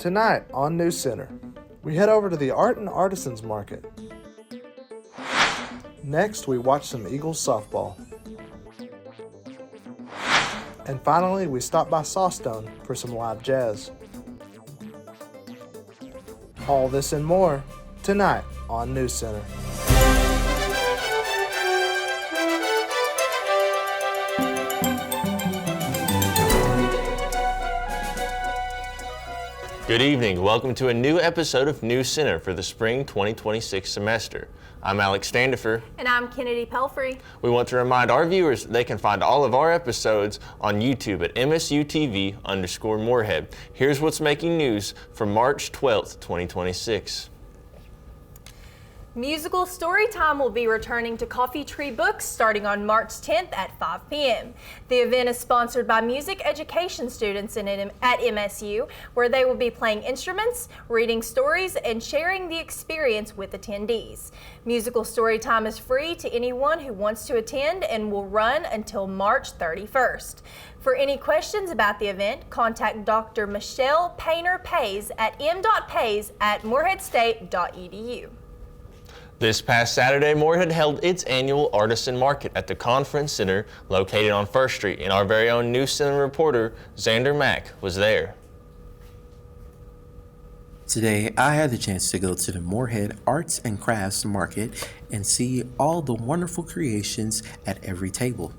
Tonight on NewsCenter, we head over to the Art and Artisans Market. Next, we watch some Eagles softball. And finally, we stop by Sawstone for some live jazz. All this and more tonight on NewsCenter. Good evening. Welcome to a new episode of NewsCenter for the spring 2026 semester. I'm Alex Standifer. And I'm Kennedy Pelfrey. We want to remind our viewers that they can find all of our episodes on YouTube at MSUTV_Moorhead. Here's what's making news for March 12th, 2026. Musical Storytime will be returning to Coffee Tree Books starting on March 10th at 5 p.m. The event is sponsored by music education students at MSU, where they will be playing instruments, reading stories, and sharing the experience with attendees. Musical Storytime is free to anyone who wants to attend and will run until March 31st. For any questions about the event, contact Dr. Michelle Painter-Pays at m.pays@moorheadstate.edu. This past Saturday, Moorhead held its annual Artisan Market at the Conference Center located on 1st Street, and our very own NewsCenter reporter, Xander Mack, was there. Today, I had the chance to go to the Moorhead Arts and Crafts Market and see all the wonderful creations at every table.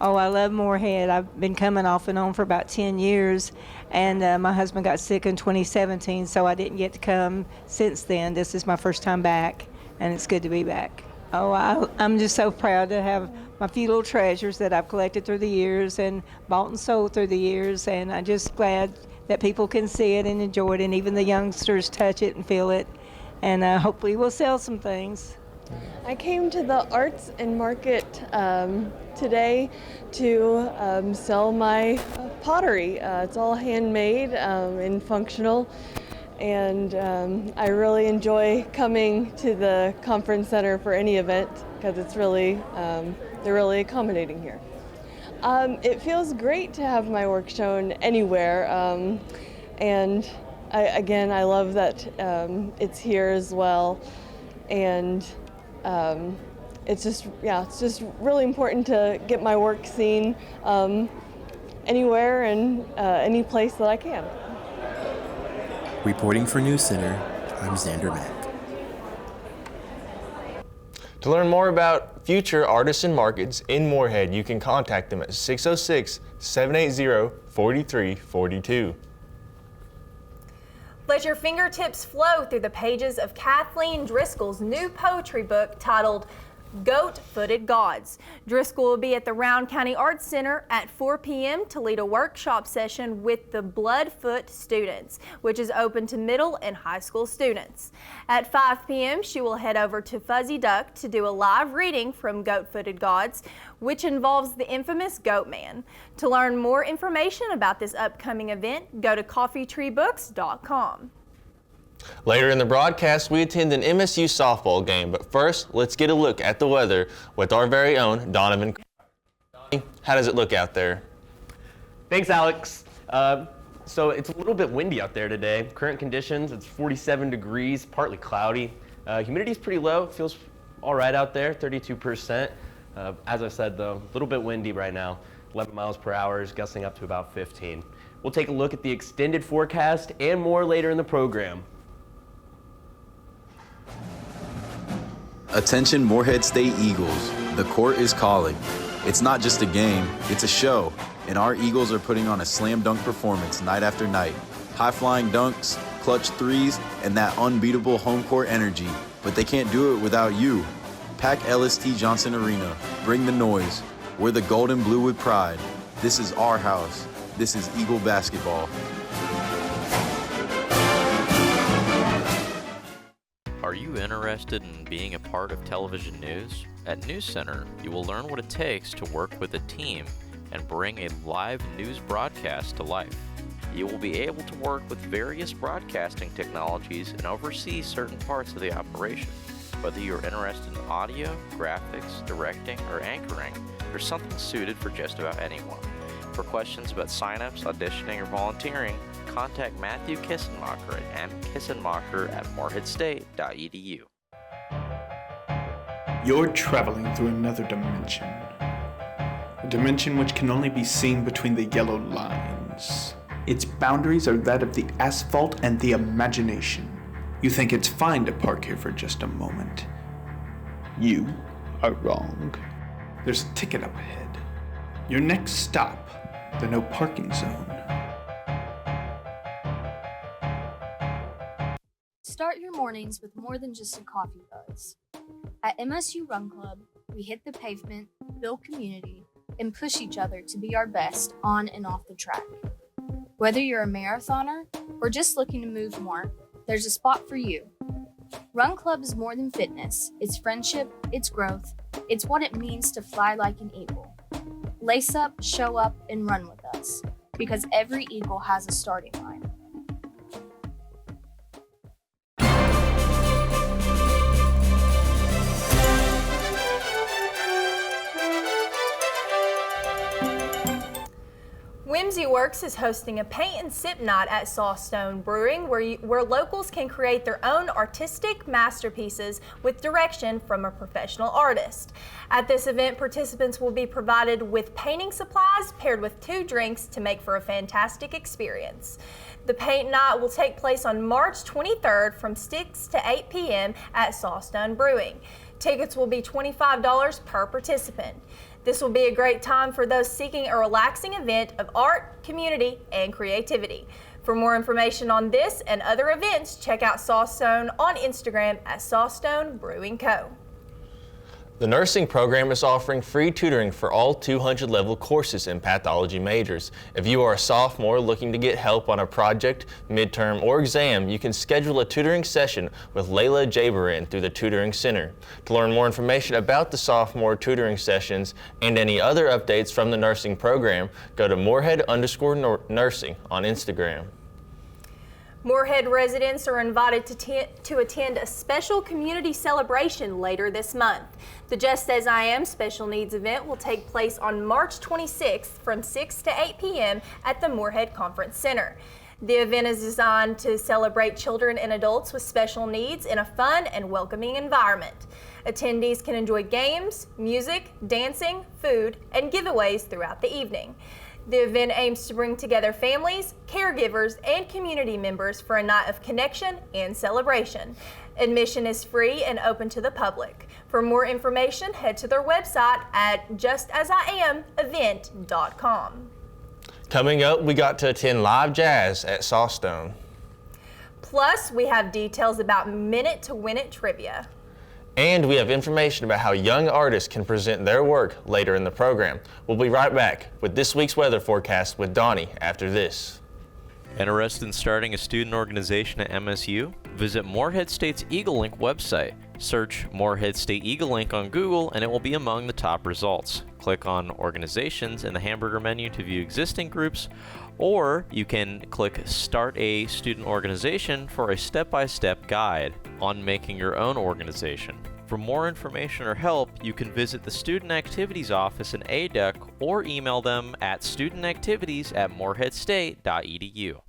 Oh, I love Moorhead. I've been coming off and on for about 10 years, and my husband got sick in 2017, so I didn't get to come since then. This is my first time back, and it's good to be back. Oh, I'm just so proud to have my few little treasures that I've collected through the years and bought and sold through the years, and I'm just glad that people can see it and enjoy it, and even the youngsters touch it and feel it, and hopefully we'll sell some things. I came to the Arts and Market today to sell my pottery. It's all handmade and functional, and I really enjoy coming to the conference center for any event because it's really they're really accommodating here. It feels great to have my work shown anywhere, and I love that it's here as well, and it's just really important to get my work seen anywhere and any place that I can. Reporting for NewsCenter, I'm Xander Mack. To learn more about future artisan markets in Moorhead, you can contact them at 606-780-4342. Let your fingertips flow through the pages of Kathleen Driscoll's new poetry book titled Goat-Footed Gods. Driscoll will be at the Round County Arts Center at 4 p.m. to lead a workshop session with the Bloodfoot students, which is open to middle and high school students. At 5 p.m., she will head over to Fuzzy Duck to do a live reading from Goat-Footed Gods, which involves the infamous Goat Man. To learn more information about this upcoming event, go to coffeetreebooks.com. Later in the broadcast, we attend an MSU softball game, but first, let's get a look at the weather with our very own Donovan. How does it look out there? Thanks, Alex. So it's a little bit windy out there today. Current conditions, it's 47 degrees, partly cloudy. Humidity is pretty low. It feels all right out there, 32%. As I said, though, a little bit windy right now. 11 miles per hour, gusting up to about 15. We'll take a look at the extended forecast and more later in the program. Attention Moorhead State Eagles, the court is calling. It's not just a game, it's a show, and our Eagles are putting on a slam dunk performance night after night. High-flying dunks, clutch threes, and that unbeatable home court energy, but they can't do it without you. Pack LST Johnson Arena, bring the noise. We're the gold and blue with pride. This is our house. This is Eagle basketball. Are you interested in being a part of television news? At NewsCenter, you will learn what it takes to work with a team and bring a live news broadcast to life. You will be able to work with various broadcasting technologies and oversee certain parts of the operation. Whether you're interested in audio, graphics, directing, or anchoring, there's something suited for just about anyone. For questions about signups, auditioning, or volunteering, contact Matthew Kissenmacher at mkissenmacher@moreheadstate.edu. You're traveling through another dimension. A dimension which can only be seen between the yellow lines. Its boundaries are that of the asphalt and the imagination. You think it's fine to park here for just a moment. You are wrong. There's a ticket up ahead. Your next stop, the no parking zone. Start your mornings with more than just a coffee buzz. At MSU Run Club, we hit the pavement, build community, and push each other to be our best on and off the track. Whether you're a marathoner or just looking to move more, there's a spot for you. Run Club is more than fitness. It's friendship, it's growth, it's what it means to fly like an eagle. Lace up, show up, and run with us, because every eagle has a starting line. Whimsy Works is hosting a paint and sip night at Sawstone Brewing where locals can create their own artistic masterpieces with direction from a professional artist. At this event, participants will be provided with painting supplies paired with 2 drinks to make for a fantastic experience. The paint night will take place on March 23rd from 6 to 8 p.m. at Sawstone Brewing. Tickets will be $25 per participant. This will be a great time for those seeking a relaxing event of art, community, and creativity. For more information on this and other events, check out Sawstone on Instagram at Sawstone Brewing Co. The nursing program is offering free tutoring for all 200-level courses in pathology majors. If you are a sophomore looking to get help on a project, midterm, or exam, you can schedule a tutoring session with Layla Jaberin through the Tutoring Center. To learn more information about the sophomore tutoring sessions and any other updates from the nursing program, go to Moorhead_nursing on Instagram. Moorhead residents are invited to attend a special community celebration later this month. The Just As I Am special needs event will take place on March 26th from 6 to 8 p.m. at the Moorhead Conference Center. The event is designed to celebrate children and adults with special needs in a fun and welcoming environment. Attendees can enjoy games, music, dancing, food, and giveaways throughout the evening. The event aims to bring together families, caregivers, and community members for a night of connection and celebration. Admission is free and open to the public. For more information, head to their website at justasiamevent.com. Coming up, we got to attend live jazz at Sawstone. Plus, we have details about Minute to Win It trivia. And we have information about how young artists can present their work later in the program. We'll be right back with this week's weather forecast with Donnie after this. Interested in starting a student organization at MSU? Visit Morehead State's Eagle Link website. Search Morehead State Eagle Link on Google and it will be among the top results. Click on Organizations in the hamburger menu to view existing groups, or you can click Start a Student Organization for a step-by-step guide on making your own organization. For more information or help, you can visit the Student Activities Office in ADEC or email them at studentactivities@moreheadstate.edu.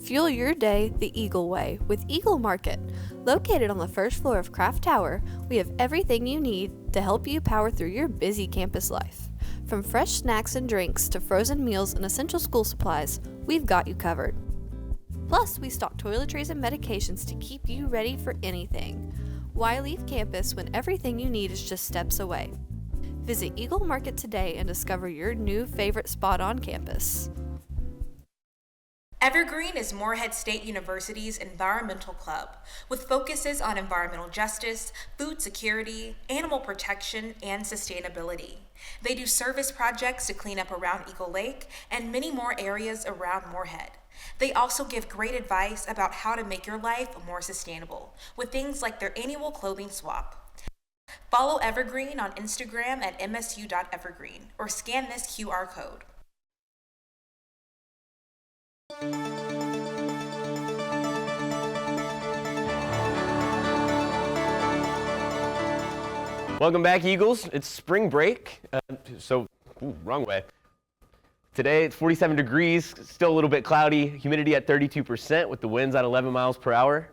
Fuel your day the Eagle way with Eagle Market. Located on the first floor of Craft Tower, we have everything you need to help you power through your busy campus life. From fresh snacks and drinks to frozen meals and essential school supplies, we've got you covered. Plus, we stock toiletries and medications to keep you ready for anything. Why leave campus when everything you need is just steps away? Visit Eagle Market today and discover your new favorite spot on campus. Evergreen is Morehead State University's environmental club, with focuses on environmental justice, food security, animal protection, and sustainability. They do service projects to clean up around Eagle Lake and many more areas around Morehead. They also give great advice about how to make your life more sustainable, with things like their annual clothing swap. Follow Evergreen on Instagram at msu.evergreen or scan this QR code. Welcome back, Eagles. It's spring break. Wrong way. Today it's 47 degrees, still a little bit cloudy, humidity at 32% with the winds at 11 miles per hour.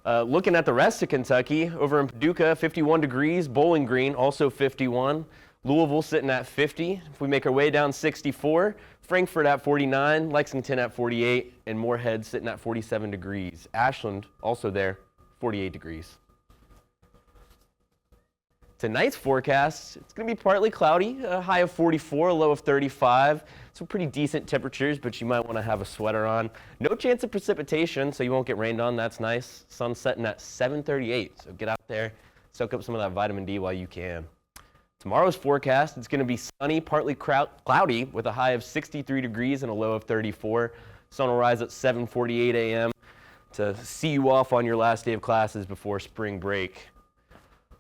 Looking at the rest of Kentucky, over in Paducah, 51 degrees, Bowling Green also 51, Louisville sitting at 50. If we make our way down 64, Frankfort at 49, Lexington at 48, and Moorhead sitting at 47 degrees. Ashland also there, 48 degrees. Tonight's forecast, it's going to be partly cloudy, a high of 44, a low of 35. So pretty decent temperatures, but you might want to have a sweater on. No chance of precipitation, so you won't get rained on. That's nice. Sun setting at 7:38, so get out there, soak up some of that vitamin D while you can. Tomorrow's forecast, it's going to be sunny, partly cloudy, with a high of 63 degrees and a low of 34. Sun will rise at 7:48 a.m. to see you off on your last day of classes before spring break.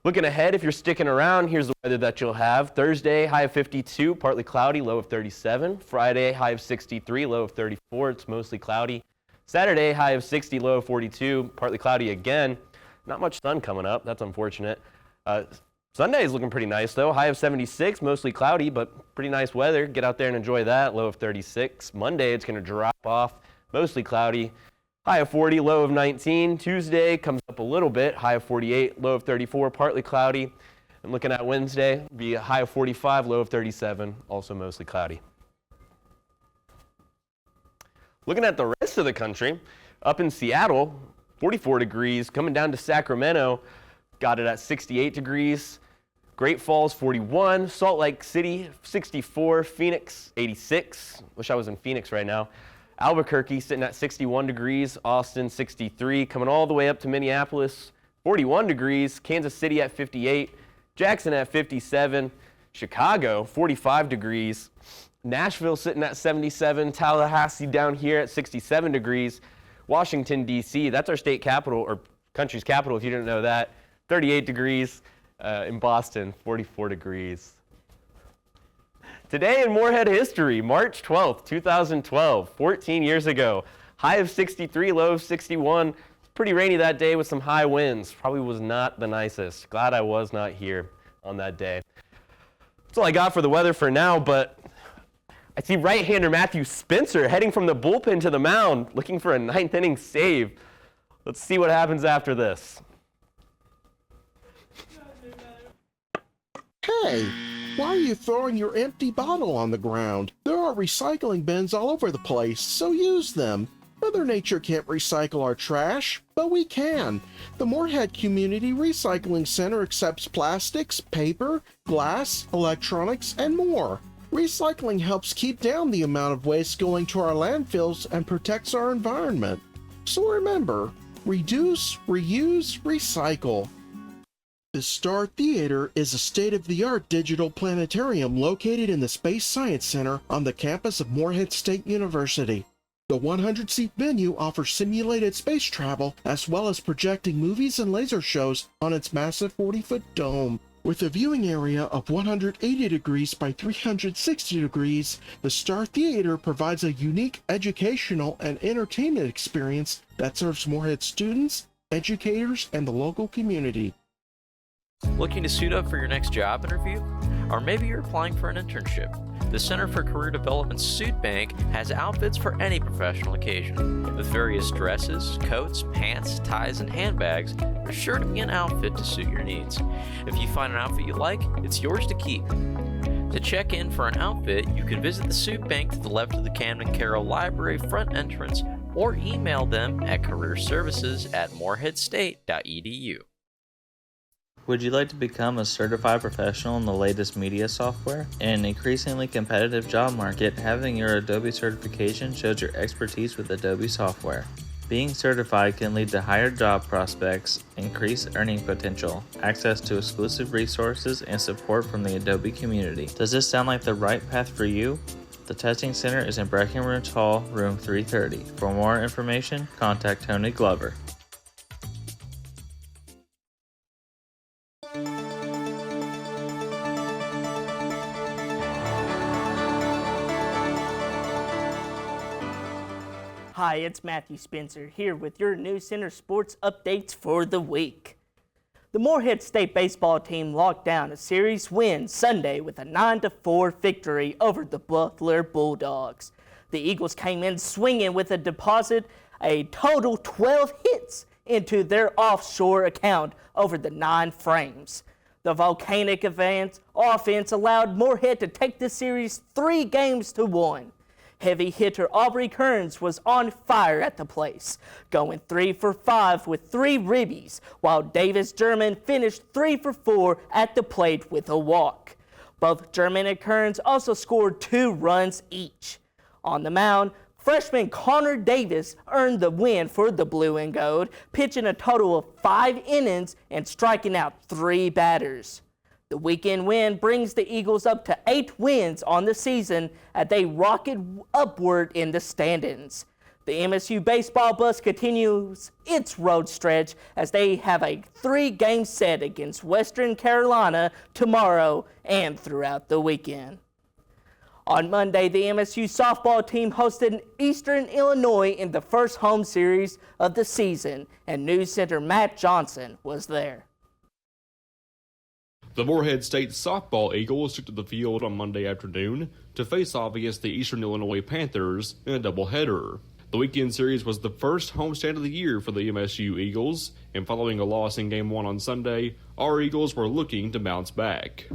Looking ahead, if you're sticking around, here's the weather that you'll have. Thursday, high of 52, partly cloudy, low of 37. Friday, high of 63, low of 34. It's mostly cloudy. Saturday, high of 60, low of 42, partly cloudy again. Not much sun coming up. That's unfortunate. Sunday is looking pretty nice, though. High of 76, mostly cloudy, but pretty nice weather. Get out there and enjoy that. Low of 36. Monday, it's going to drop off, mostly cloudy. High of 40, low of 19. Tuesday comes up a little bit, high of 48, low of 34, partly cloudy. And looking at Wednesday, be a high of 45, low of 37, also mostly cloudy. Looking at the rest of the country, up in Seattle, 44 degrees. Coming down to Sacramento, got it at 68 degrees. Great Falls, 41. Salt Lake City, 64. Phoenix, 86. Wish I was in Phoenix right now. Albuquerque sitting at 61 degrees, Austin 63, coming all the way up to Minneapolis, 41 degrees, Kansas City at 58, Jackson at 57, Chicago 45 degrees, Nashville sitting at 77, Tallahassee down here at 67 degrees, Washington, D.C., that's our state capital, or country's capital if you didn't know that, 38 degrees, in Boston, 44 degrees. Today in Moorhead history, March 12th, 2012, 14 years ago. High of 63, low of 61. It's pretty rainy that day with some high winds. Probably was not the nicest. Glad I was not here on that day. That's all I got for the weather for now, but I see right-hander Matthew Spencer heading from the bullpen to the mound, looking for a ninth inning save. Let's see what happens after this. Hey, why are you throwing your empty bottle on the ground? There are recycling bins all over the place, so use them. Mother Nature can't recycle our trash, but we can. The Moorhead Community Recycling Center accepts plastics, paper, glass, electronics, and more. Recycling helps keep down the amount of waste going to our landfills and protects our environment. So remember, reduce, reuse, recycle. The Star Theater is a state-of-the-art digital planetarium located in the Space Science Center on the campus of Moorhead State University. The 100-seat venue offers simulated space travel as well as projecting movies and laser shows on its massive 40-foot dome. With a viewing area of 180 degrees by 360 degrees, the Star Theater provides a unique educational and entertainment experience that serves Moorhead students, educators, and the local community. Looking to suit up for your next job interview? Or maybe you're applying for an internship? The Center for Career Development's Suit Bank has outfits for any professional occasion. With various dresses, coats, pants, ties, and handbags, there's sure to be an outfit to suit your needs. If you find an outfit you like, it's yours to keep. To check in for an outfit, you can visit the Suit Bank to the left of the Camden Carroll Library front entrance or email them at careerservices@moorheadstate.edu. Would you like to become a certified professional in the latest media software? In an increasingly competitive job market, having your Adobe certification shows your expertise with Adobe software. Being certified can lead to higher job prospects, increased earning potential, access to exclusive resources, and support from the Adobe community. Does this sound like the right path for you? The testing center is in Breckenridge Hall, room 330. For more information, contact Tony Glover. Hi, it's Matthew Spencer here with your NewsCenter sports updates for the week. The Morehead State baseball team locked down a series win Sunday with a 9-4 victory over the Butler Bulldogs. The Eagles came in swinging with a deposit a total 12 hits into their offshore account over the 9 frames. The volcanic offense allowed Morehead to take the series 3-1. Heavy hitter Aubrey Kearns was on fire at the place, going 3 for 5 with 3 ribbies, while Davis German finished 3 for 4 at the plate with a walk. Both German and Kearns also scored 2 runs each. On the mound, freshman Connor Davis earned the win for the Blue and Gold, pitching a total of 5 innings and striking out 3 batters. The weekend win brings the Eagles up to 8 wins on the season as they rocket upward in the standings. The MSU baseball bus continues its road stretch as they have a 3-game set against Western Carolina tomorrow and throughout the weekend. On Monday, the MSU softball team hosted Eastern Illinois in the first home series of the season, and NewsCenter Matt Johnson was there. The Morehead State softball Eagles took to the field on Monday afternoon to face off against the Eastern Illinois Panthers in a doubleheader. The weekend series was the first homestand of the year for the MSU Eagles, and following a loss in Game 1 on Sunday, our Eagles were looking to bounce back.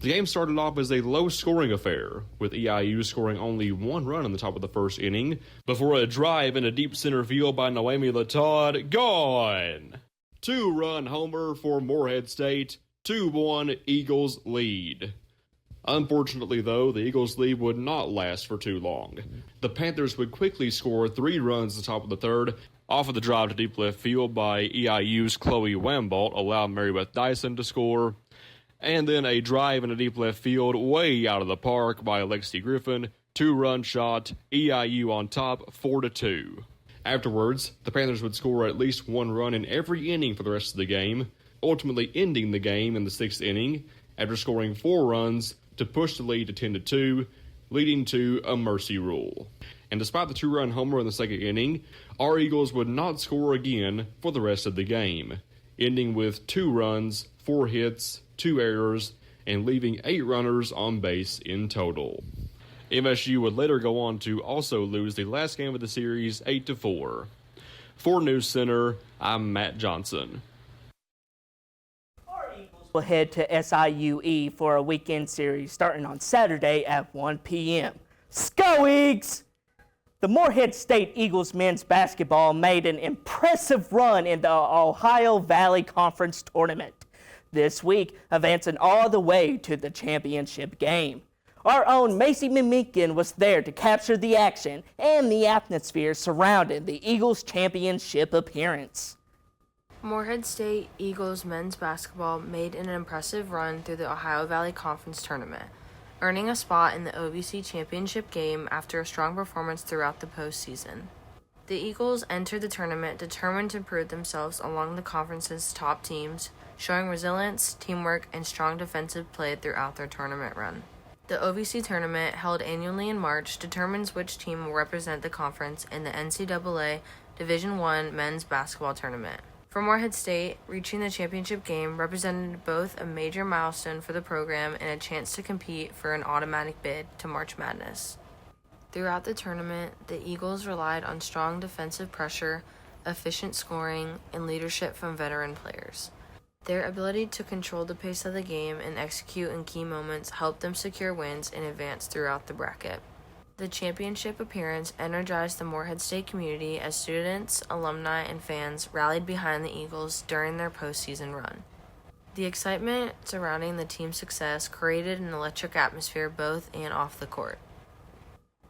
The game started off as a low-scoring affair, with EIU scoring only 1 run in the top of the first inning, before a drive in a deep center field by Noemi Lataud, gone! 2-run homer for Morehead State, 2-1 Eagles lead. Unfortunately, though, the Eagles' lead would not last for too long. The Panthers would quickly score 3 runs at the top of the third, off of the drive to deep left field by EIU's Chloe Wambalt allowed Marybeth Dyson to score, and then a drive in a deep left field way out of the park by Alexi Griffin, 2-run shot, EIU on top, 4-2. Afterwards, the Panthers would score at least 1 run in every inning for the rest of the game, ultimately ending the game in the 6th inning after scoring 4 runs to push the lead to 10-2, leading to a mercy rule. And despite the 2-run homer in the 2nd inning, our Eagles would not score again for the rest of the game, ending with 2 runs, 4 hits, 2 errors, and leaving 8 runners on base in total. MSU would later go on to also lose the last game of the series 8-4. For NewsCenter, I'm Matt Johnson. Will head to SIUE for a weekend series starting on Saturday at 1 p.m. Go Eagles! The Morehead State Eagles men's basketball made an impressive run in the Ohio Valley Conference tournament this week, advancing all the way to the championship game. Our own Macy Mimikin was there to capture the action and the atmosphere surrounding the Eagles' championship appearance. Morehead State Eagles men's basketball made an impressive run through the Ohio Valley Conference tournament, earning a spot in the OVC championship game after a strong performance throughout the postseason. The Eagles entered the tournament determined to prove themselves along the conference's top teams, showing resilience, teamwork, and strong defensive play throughout their tournament run. The OVC tournament, held annually in March, determines which team will represent the conference in the NCAA Division I men's basketball tournament. For Morehead State, reaching the championship game represented both a major milestone for the program and a chance to compete for an automatic bid to March Madness. Throughout the tournament, the Eagles relied on strong defensive pressure, efficient scoring, and leadership from veteran players. Their ability to control the pace of the game and execute in key moments helped them secure wins and advance throughout the bracket. The championship appearance energized the Morehead State community as students, alumni, and fans rallied behind the Eagles during their postseason run. The excitement surrounding the team's success created an electric atmosphere both and off the court.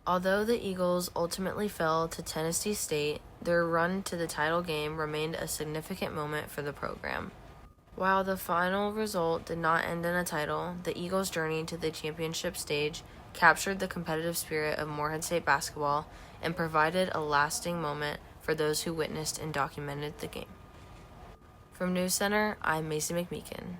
Although the Eagles ultimately fell to Tennessee State, their run to the title game remained a significant moment for the program. While the final result did not end in a title, the Eagles' journey to the championship stage captured the competitive spirit of Morehead State basketball and provided a lasting moment for those who witnessed and documented the game. From NewsCenter, I'm Macy McMeekin.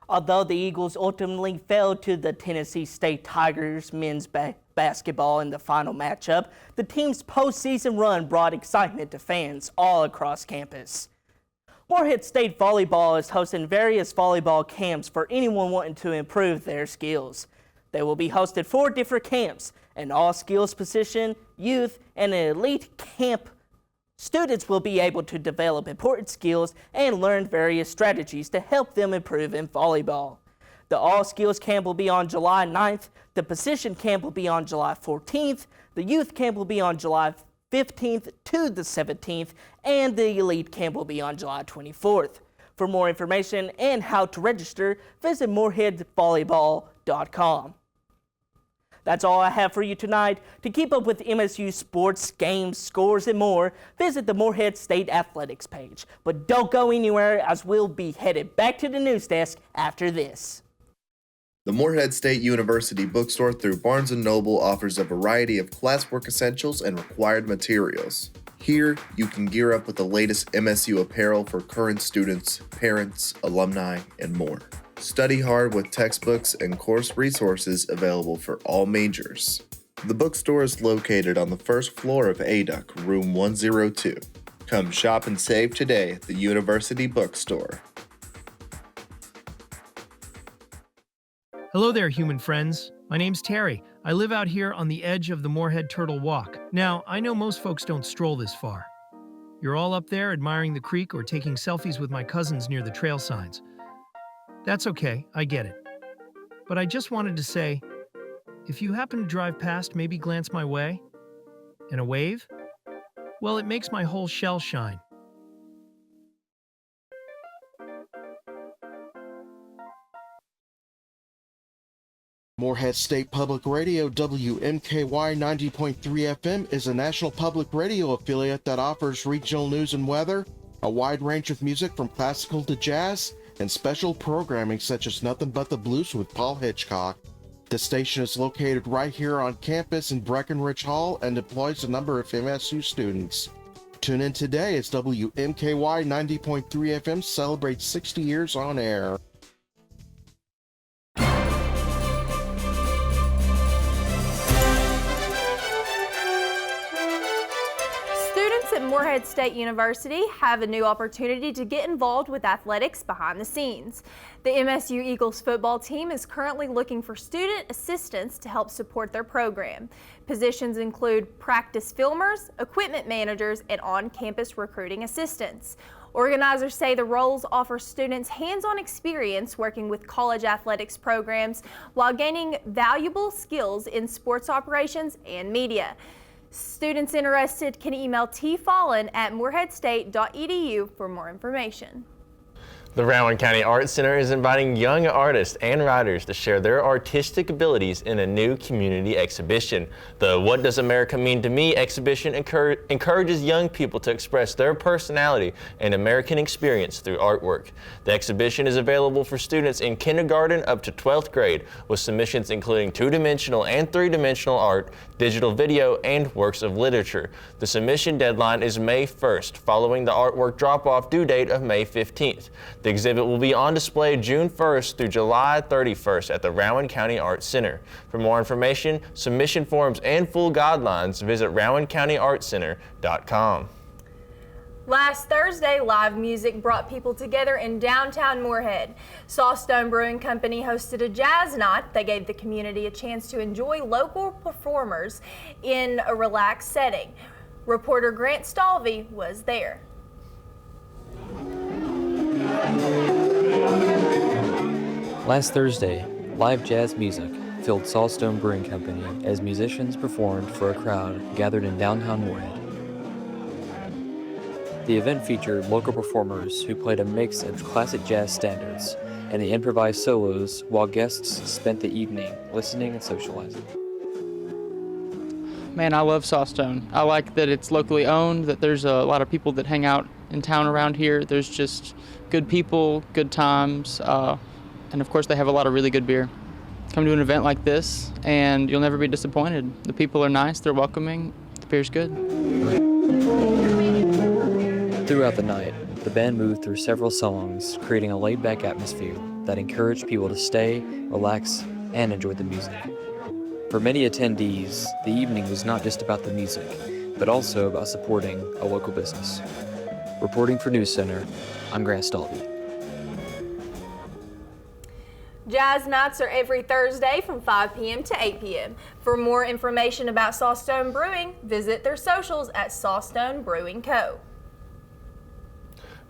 Although the Eagles ultimately fell to the Tennessee State Tigers men's basketball in the final matchup, the team's postseason run brought excitement to fans all across campus. Morehead State Volleyball is hosting various volleyball camps for anyone wanting to improve their skills. They will be hosted 4 different camps, an all-skills position, youth, and an elite camp. Students will be able to develop important skills and learn various strategies to help them improve in volleyball. The all-skills camp will be on July 9th, the position camp will be on July 14th, the youth camp will be on July 15th to the 17th, and the elite camp will be on July 24th. For more information and how to register, visit moreheadvolleyball.com. That's all I have for you tonight. To keep up with MSU sports, games, scores, and more, visit the Morehead State Athletics page. But don't go anywhere, as we'll be headed back to the news desk after this. The Morehead State University bookstore through Barnes & Noble offers a variety of classwork essentials and required materials. Here, you can gear up with the latest MSU apparel for current students, parents, alumni, and more. Study hard with textbooks and course resources available for all majors. The bookstore is located on the first floor of ADUC, room 102. Come shop and save today at the University Bookstore. Hello there, human friends. My name's Terry. I live out here on the edge of the Morehead Turtle Walk. Now, I know most folks don't stroll this far. You're all up there admiring the creek or taking selfies with my cousins near the trail signs. That's okay, I get it. But I just wanted to say, if you happen to drive past, maybe glance my way, and a wave, well, it makes my whole shell shine. Morehead State Public Radio WMKY 90.3 FM is a national public radio affiliate that offers regional news and weather, a wide range of music from classical to jazz, and special programming such as Nothing But the Blues with Paul Hitchcock. The station is located right here on campus in Breckenridge Hall and employs a number of MSU students. Tune in today as WMKY 90.3 FM celebrates 60 years on air. At Morehead State University have a new opportunity to get involved with athletics behind the scenes. The MSU Eagles football team is currently looking for student assistants to help support their program. Positions include practice filmers, equipment managers, and on-campus recruiting assistants. Organizers say the roles offer students hands-on experience working with college athletics programs while gaining valuable skills in sports operations and media. Students interested can email tfallen@moreheadstate.edu for more information. The Rowan County Arts Center is inviting young artists and writers to share their artistic abilities in a new community exhibition. The What Does America Mean to Me exhibition encourages young people to express their personality and American experience through artwork. The exhibition is available for students in kindergarten up to 12th grade, with submissions including 2-dimensional and 3-dimensional art, digital video, and works of literature. The submission deadline is May 1st, following the artwork drop-off due date of May 15th. The exhibit will be on display June 1st through July 31st at the Rowan County Arts Center. For more information, submission forms, and full guidelines, visit rowancountyartscenter.com. Last Thursday, live music brought people together in downtown Morehead. Sawstone Brewing Company hosted a jazz night that gave the community a chance to enjoy local performers in a relaxed setting. Reporter Grant Stalvey was there. Last Thursday, live jazz music filled Sawstone Brewing Company as musicians performed for a crowd gathered in downtown Morehead. The event featured local performers who played a mix of classic jazz standards and the improvised solos, while guests spent the evening listening and socializing. Man, I love Sawstone. I like that it's locally owned, that there's a lot of people that hang out in town around here. There's just good people, good times, and of course they have a lot of really good beer. Come to an event like this and you'll never be disappointed. The people are nice, they're welcoming, the beer's good. Throughout the night, the band moved through several songs, creating a laid-back atmosphere that encouraged people to stay, relax, and enjoy the music. For many attendees, the evening was not just about the music, but also about supporting a local business. Reporting for NewsCenter, I'm Grant Stalty. Jazz nights are every Thursday from 5 p.m. to 8 p.m. For more information about Sawstone Brewing, visit their socials at Sawstone Brewing Co.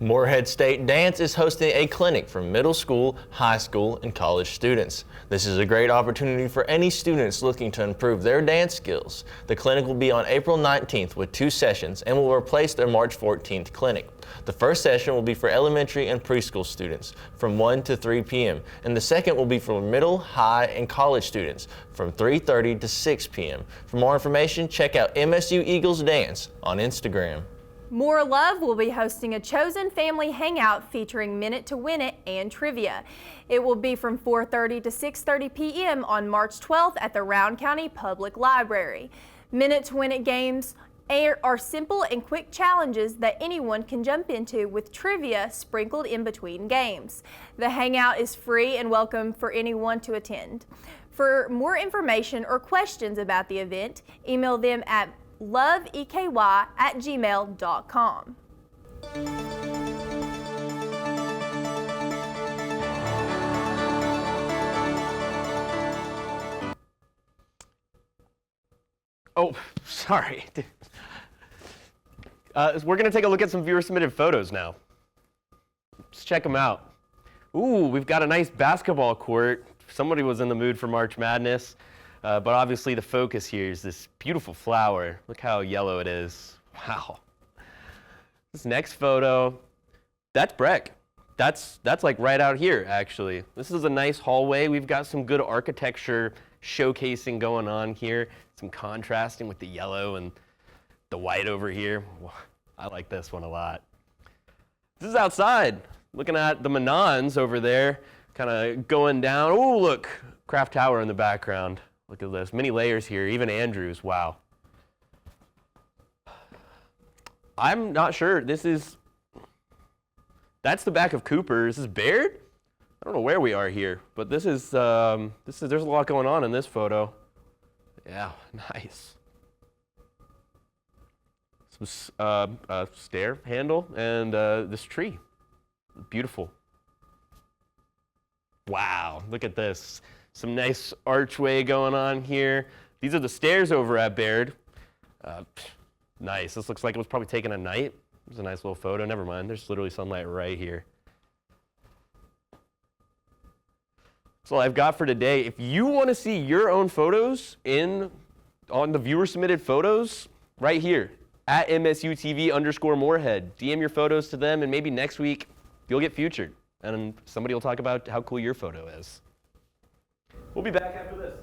Morehead State Dance is hosting a clinic for middle school, high school, and college students. This is a great opportunity for any students looking to improve their dance skills. The clinic will be on April 19th with 2 sessions and will replace their March 14th clinic. The first session will be for elementary and preschool students from 1 to 3 p.m. and the second will be for middle, high, and college students from 3:30 to 6 p.m. For more information, check out MSU Eagles Dance on Instagram. More Love will be hosting a chosen family hangout featuring Minute to Win It and trivia. It will be from 4:30 to 6:30 p.m. on March 12th at the Round County Public Library. Minute to Win It games are simple and quick challenges that anyone can jump into with trivia sprinkled in between games. The hangout is free and welcome for anyone to attend. For more information or questions about the event, email them at loveeky@gmail.com. Oh, sorry. We're going to take a look at some viewer-submitted photos now. Let's check them out. Ooh, we've got a nice basketball court. Somebody was in the mood for March Madness. But obviously the focus here is this beautiful flower. Look how yellow it is. Wow. This next photo, that's Breck. That's like right out here, actually. This is a nice hallway. We've got some good architecture showcasing going on here. Some contrasting with the yellow and the white over here. I like this one a lot. This is outside. Looking at the Menons over there, kind of going down. Oh, look, Kraft Tower in the background. Look at this, many layers here, even Andrews, wow. I'm not sure, that's the back of Cooper. Is this Baird? I don't know where we are here, but there's a lot going on in this photo. Yeah, nice. Some stair handle and this tree, beautiful. Wow, look at this. Some nice archway going on here. These are the stairs over at Baird. Nice. This looks like it was probably taken at night. It's a nice little photo. Never mind. There's literally sunlight right here. That's all I've got for today. If you want to see your own photos on the viewer submitted photos, right here at MSUTV_Morehead. DM your photos to them, and maybe next week you'll get featured, and somebody will talk about how cool your photo is. We'll be back after this.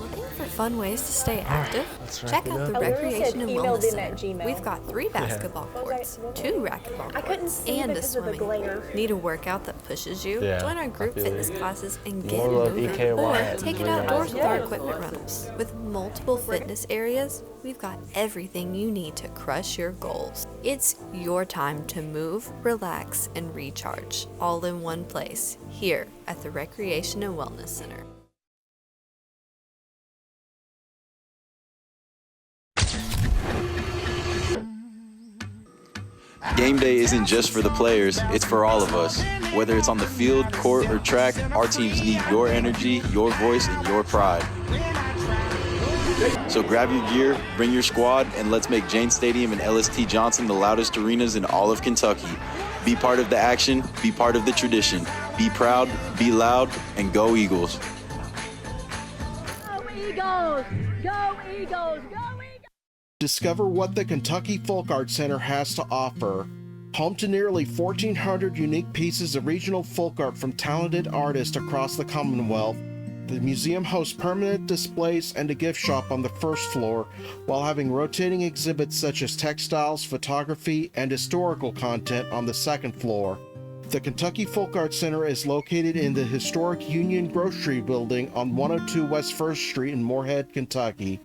Looking for fun ways to stay active? Check out the I literally Recreation said and emailed Wellness in at Center. Gmail. We've got 3 basketball courts, 2 racquetball I couldn't courts, see and a because of the swimming pool. glare. Need a workout that pushes you? Yeah, Join our group I feel fitness you. classes and get More Love moving. EKY Or at take it 3 outdoors with our Yeah. equipment rentals. With multiple fitness areas, we've got everything you need to crush your goals. It's your time to move, relax, and recharge, all in one place, here at the Recreation and Wellness Center. Game day isn't just for the players, it's for all of us. Whether it's on the field, court, or track, our teams need your energy, your voice, and your pride. So grab your gear, bring your squad, and let's make Jane Stadium and LST Johnson the loudest arenas in all of Kentucky. Be part of the action, be part of the tradition. Be proud, be loud, and go Eagles. Go Eagles! Go Eagles! Go Eagles! Discover what the Kentucky Folk Arts Center has to offer. Home to nearly 1,400 unique pieces of regional folk art from talented artists across the Commonwealth, the museum hosts permanent displays and a gift shop on the first floor, while having rotating exhibits such as textiles, photography, and historical content on the second floor. The Kentucky Folk Arts Center is located in the historic Union Grocery Building on 102 West 1st Street in Morehead, Kentucky.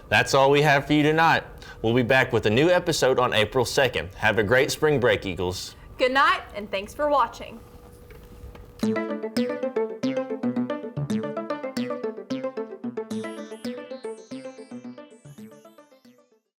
That's all we have for you tonight. We'll be back with a new episode on April 2nd. Have a great spring break, Eagles. Good night, and thanks for watching.